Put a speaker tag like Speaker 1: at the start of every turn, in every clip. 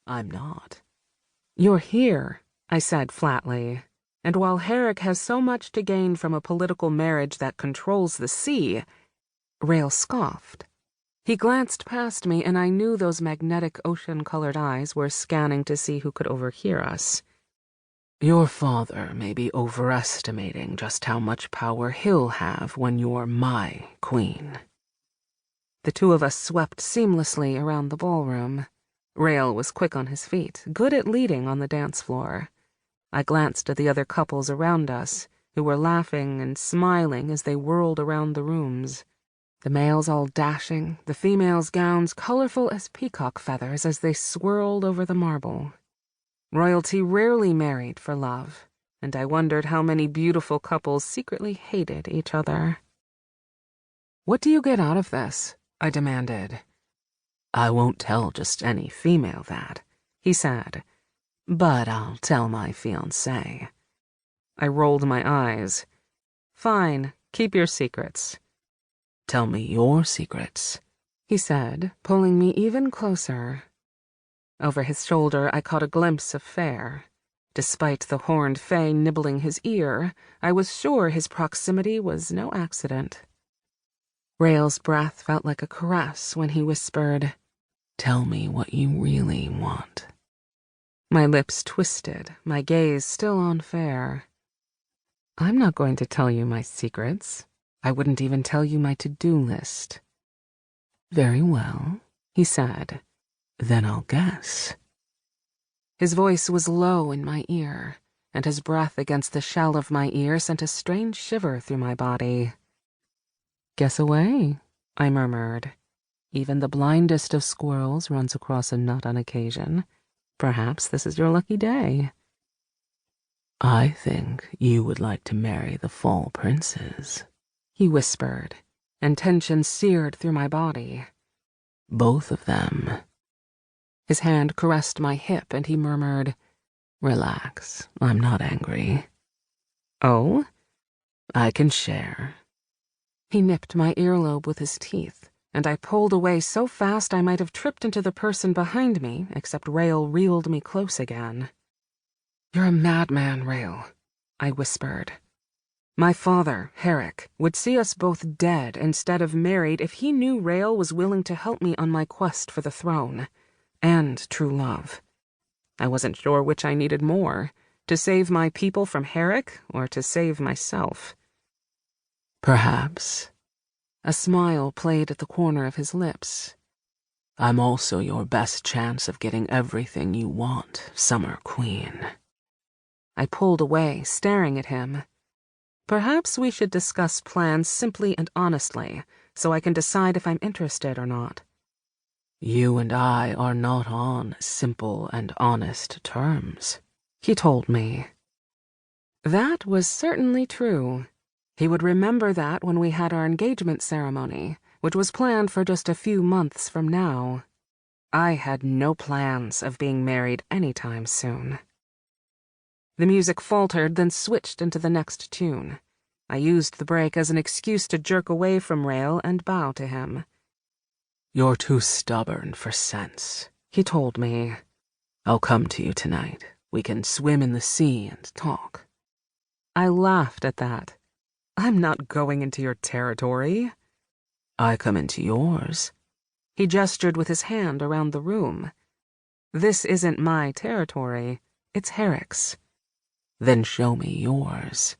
Speaker 1: I'm not.
Speaker 2: You're here, I said flatly, and while Herrick has so much to gain from a political marriage that controls the sea, Rael scoffed. He glanced past me, and I knew those magnetic ocean-colored eyes were scanning to see who could overhear us.
Speaker 1: Your father may be overestimating just how much power he'll have when you're my queen.
Speaker 2: The two of us swept seamlessly around the ballroom. Rael was quick on his feet, good at leading on the dance floor. I glanced at the other couples around us, who were laughing and smiling as they whirled around the rooms. The males all dashing, the females' gowns colorful as peacock feathers as they swirled over the marble. Royalty rarely married for love, and I wondered how many beautiful couples secretly hated each other. "What do you get out of this?" I demanded.
Speaker 1: "I won't tell just any female that," he said, "but I'll tell my fiancé."
Speaker 2: I rolled my eyes. "Fine, keep your secrets."
Speaker 1: "Tell me your secrets,"
Speaker 2: he said, pulling me even closer. Over his shoulder, I caught a glimpse of Faer. Despite the horned fae nibbling his ear, I was sure his proximity was no accident. Rael's breath felt like a caress when he whispered,
Speaker 1: "Tell me what you really want."
Speaker 2: My lips twisted, my gaze still on Faer. "I'm not going to tell you my secrets. I wouldn't even tell you my to-do list."
Speaker 1: "Very well," he said. "Then I'll guess."
Speaker 2: His voice was low in my ear, and his breath against the shell of my ear sent a strange shiver through my body. "Guess away," I murmured. "Even the blindest of squirrels runs across a nut on occasion. Perhaps this is your lucky day."
Speaker 1: "I think you would like to marry the fall princes,"
Speaker 2: he whispered, and tension seared through my body.
Speaker 1: "Both of them."
Speaker 2: His hand caressed my hip, and he murmured,
Speaker 1: "Relax, I'm not angry."
Speaker 2: "Oh?"
Speaker 1: "I can share."
Speaker 2: He nipped my earlobe with his teeth, and I pulled away so fast I might have tripped into the person behind me, except Rael reeled me close again. "You're a madman, Rael," I whispered. "My father, Herrick, would see us both dead instead of married if he knew Rael was willing to help me on my quest for the throne, and true love. I wasn't sure which I needed more, to save my people from Herrick or to save myself."
Speaker 1: "Perhaps."
Speaker 2: A smile played at the corner of his lips.
Speaker 1: "I'm also your best chance of getting everything you want, Summer Queen."
Speaker 2: I pulled away, staring at him. "Perhaps we should discuss plans simply and honestly, so I can decide if I'm interested or not."
Speaker 1: "You and I are not on simple and honest terms," he told me.
Speaker 2: That was certainly true. He would remember that when we had our engagement ceremony, which was planned for just a few months from now. I had no plans of being married anytime soon. The music faltered, then switched into the next tune. I used the break as an excuse to jerk away from Rael and bow to him.
Speaker 1: "You're too stubborn for sense," he told me. "I'll come to you tonight. We can swim in the sea and talk."
Speaker 2: I laughed at that. "I'm not going into your territory."
Speaker 1: "I come into yours."
Speaker 2: He gestured with his hand around the room. "This isn't my territory. It's Herrick's."
Speaker 1: "Then show me yours."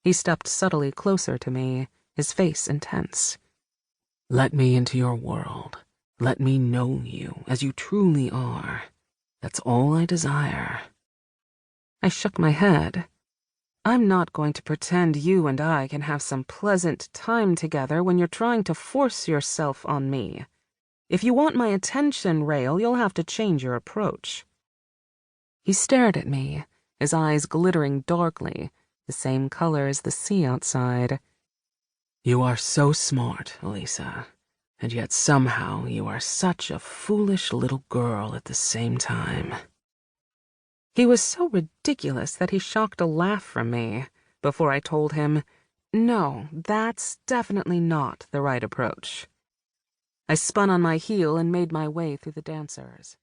Speaker 2: He stepped subtly closer to me, his face intense.
Speaker 1: "Let me into your world. Let me know you as you truly are. That's all I desire."
Speaker 2: I shook my head. "I'm not going to pretend you and I can have some pleasant time together when you're trying to force yourself on me. If you want my attention, Rael, you'll have to change your approach." He stared at me, his eyes glittering darkly, the same color as the sea outside.
Speaker 1: "You are so smart, Elisa, and yet somehow you are such a foolish little girl at the same time."
Speaker 2: He was so ridiculous that he shocked a laugh from me before I told him, "No, that's definitely not the right approach." I spun on my heel and made my way through the dancers.